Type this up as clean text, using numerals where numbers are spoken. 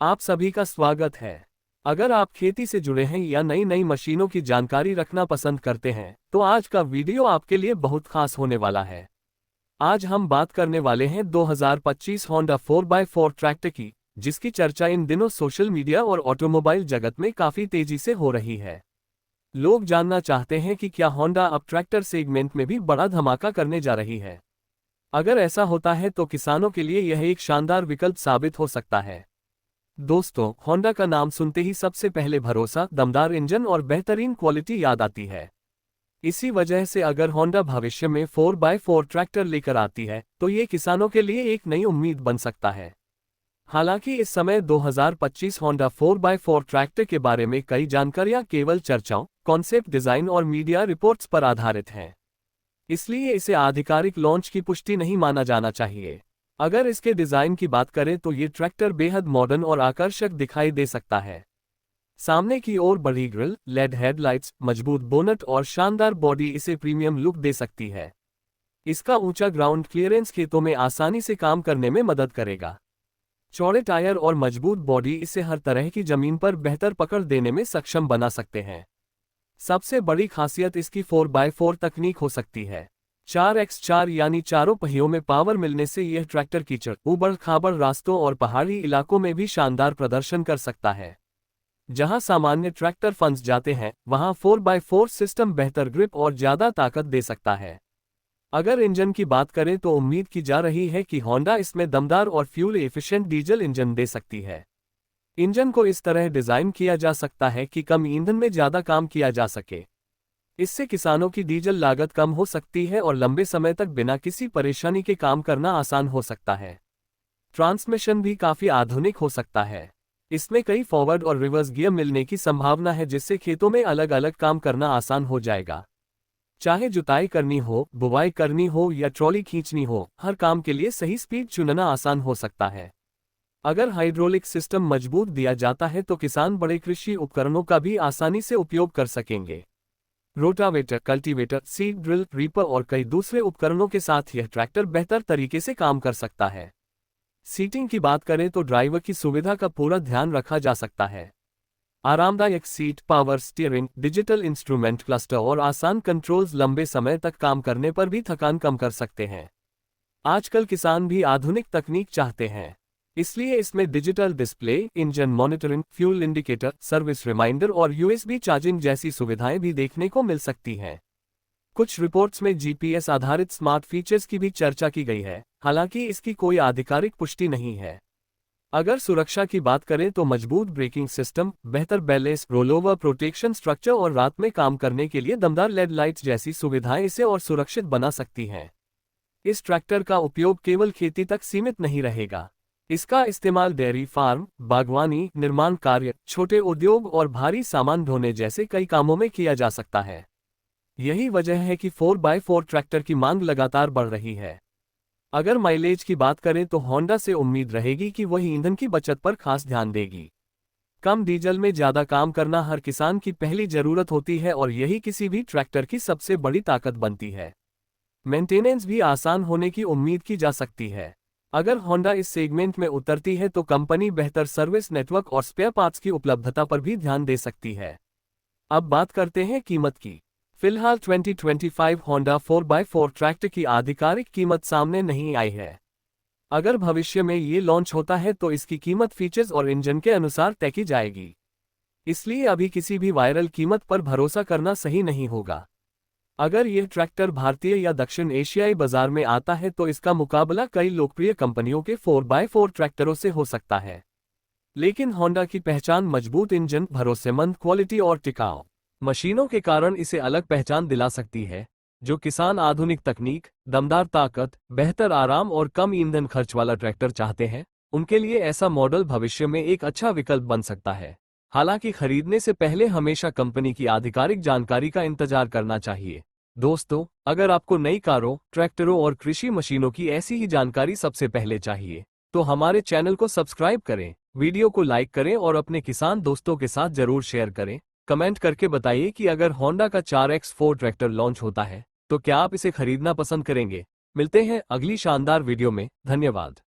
आप सभी का स्वागत है। अगर आप खेती से जुड़े हैं या नई नई मशीनों की जानकारी रखना पसंद करते हैं तो आज का वीडियो आपके लिए बहुत खास होने वाला है। आज हम बात करने वाले हैं 2025 होंडा 4x4 ट्रैक्टर की, जिसकी चर्चा इन दिनों सोशल मीडिया और ऑटोमोबाइल जगत में काफी तेजी से हो रही है। लोग जानना चाहते हैं कि क्या होंडा अब ट्रैक्टर सेगमेंट में भी बड़ा धमाका करने जा रही है। अगर ऐसा होता है तो किसानों के लिए यह एक शानदार विकल्प साबित हो सकता है। दोस्तों, होंडा का नाम सुनते ही सबसे पहले भरोसा, दमदार इंजन और बेहतरीन क्वालिटी याद आती है। इसी वजह से अगर होंडा भविष्य में 4x4 ट्रैक्टर लेकर आती है तो ये किसानों के लिए एक नई उम्मीद बन सकता है। हालांकि इस समय 2025 होंडा 4x4 ट्रैक्टर के बारे में कई जानकारियां केवल चर्चाओं, कॉन्सेप्ट डिजाइन और मीडिया रिपोर्ट्स पर आधारित हैं। इसलिए इसे आधिकारिक लॉन्च की पुष्टि नहीं माना जाना चाहिए। अगर इसके डिजाइन की बात करें तो ये ट्रैक्टर बेहद मॉडर्न और आकर्षक दिखाई दे सकता है। सामने की ओर बड़ी ग्रिल, लेड हेडलाइट्स, मजबूत बोनट और शानदार बॉडी इसे प्रीमियम लुक दे सकती है। इसका ऊंचा ग्राउंड क्लियरेंस खेतों में आसानी से काम करने में मदद करेगा। चौड़े टायर और मजबूत बॉडी इसे हर तरह की जमीन पर बेहतर पकड़ देने में सक्षम बना सकते हैं। सबसे बड़ी खासियत इसकी 4x4 तकनीक हो सकती है। 4x4 यानी चारों पहियों में पावर मिलने से यह ट्रैक्टर कीचड़, ऊबड़ खाबड़ रास्तों और पहाड़ी इलाकों में भी शानदार प्रदर्शन कर सकता है। जहां सामान्य ट्रैक्टर फंस जाते हैं, वहां 4x4 सिस्टम बेहतर ग्रिप और ज्यादा ताकत दे सकता है। अगर इंजन की बात करें तो उम्मीद की जा रही है कि होंडा इसमें दमदार और फ्यूल एफिशिएंट डीजल इंजन दे सकती है। इंजन को इस तरह डिजाइन किया जा सकता है कि कम ईंधन में ज्यादा काम किया जा सके। इससे किसानों की डीजल लागत कम हो सकती है और लंबे समय तक बिना किसी परेशानी के काम करना आसान हो सकता है। ट्रांसमिशन भी काफी आधुनिक हो सकता है। इसमें कई फॉरवर्ड और रिवर्स गियर मिलने की संभावना है, जिससे खेतों में अलग अलग काम करना आसान हो जाएगा। चाहे जुताई करनी हो, बुवाई करनी हो या ट्रॉली खींचनी हो, हर काम के लिए सही स्पीड चुनना आसान हो सकता है। अगर हाइड्रोलिक सिस्टम मजबूत दिया जाता है तो किसान बड़े कृषि उपकरणों का भी आसानी से उपयोग कर सकेंगे। Rotavator, cultivator, seed drill, reaper और कई दूसरे उपकरणों के साथ यह ट्रैक्टर बेहतर तरीके से काम कर सकता है। सीटिंग की बात करें तो ड्राइवर की सुविधा का पूरा ध्यान रखा जा सकता है। आरामदायक seat, power steering, digital instrument cluster और आसान कंट्रोल्स लंबे समय तक काम करने पर भी थकान कम कर सकते हैं। आजकल किसान भी आधुनिक तकनीक चाहते हैं, इसलिए इसमें digital display, engine monitoring, fuel indicator, service reminder और यूएसबी चार्जिंग जैसी सुविधाएं भी देखने को मिल सकती हैं। कुछ रिपोर्ट्स में जीपीएस आधारित स्मार्ट फीचर्स की भी चर्चा की गई है, हालांकि इसकी कोई आधिकारिक पुष्टि नहीं है। अगर सुरक्षा की बात करें तो मजबूत ब्रेकिंग सिस्टम, बेहतर बैलेंस, रोलओवर प्रोटेक्शन स्ट्रक्चर और रात में काम करने के लिए दमदार लेड लाइट्स जैसी सुविधाएं इसे और सुरक्षित बना सकती हैं। इस ट्रैक्टर का उपयोग केवल खेती तक सीमित नहीं रहेगा। इसका इस्तेमाल डेयरी फार्म, बागवानी, निर्माण कार्य, छोटे उद्योग और भारी सामान ढोने जैसे कई कामों में किया जा सकता है। यही वजह है कि 4x4 ट्रैक्टर की मांग लगातार बढ़ रही है। अगर माइलेज की बात करें तो होंडा से उम्मीद रहेगी कि वह ईंधन की बचत पर खास ध्यान देगी। कम डीजल में ज्यादा काम करना हर किसान की पहली जरूरत होती है और यही किसी भी ट्रैक्टर की सबसे बड़ी ताकत बनती है। मेंटेनेंस भी आसान होने की उम्मीद की जा सकती है। अगर होंडा इस सेगमेंट में उतरती है तो कंपनी बेहतर सर्विस नेटवर्क और स्पेयर पार्ट्स की उपलब्धता पर भी ध्यान दे सकती है। अब बात करते हैं कीमत की। फिलहाल 2025 होंडा 4x4 ट्रैक्टर की आधिकारिक कीमत सामने नहीं आई है। अगर भविष्य में ये लॉन्च होता है तो इसकी कीमत फीचर्स और इंजन के अनुसार तय की जाएगी। इसलिए अभी किसी भी वायरल कीमत पर भरोसा करना सही नहीं होगा। अगर यह ट्रैक्टर भारतीय या दक्षिण एशियाई बाजार में आता है तो इसका मुकाबला कई लोकप्रिय कंपनियों के 4x4 ट्रैक्टरों से हो सकता है। लेकिन होंडा की पहचान मजबूत इंजन, भरोसेमंद क्वालिटी और टिकाऊ मशीनों के कारण इसे अलग पहचान दिला सकती है। जो किसान आधुनिक तकनीक, दमदार ताकत, बेहतर आराम और कम ईंधन खर्च वाला ट्रैक्टर चाहते हैं, उनके लिए ऐसा मॉडल भविष्य में एक अच्छा विकल्प बन सकता है। हालांकि खरीदने से पहले हमेशा कंपनी की आधिकारिक जानकारी का इंतजार करना चाहिए। दोस्तों, अगर आपको नई कारों, ट्रैक्टरों और कृषि मशीनों की ऐसी ही जानकारी सबसे पहले चाहिए तो हमारे चैनल को सब्सक्राइब करें, वीडियो को लाइक करें और अपने किसान दोस्तों के साथ जरूर शेयर करें। कमेंट करके बताइए कि अगर होंडा का 4x4 ट्रैक्टर लॉन्च होता है तो क्या आप इसे खरीदना पसंद करेंगे। मिलते हैं अगली शानदार वीडियो में। धन्यवाद।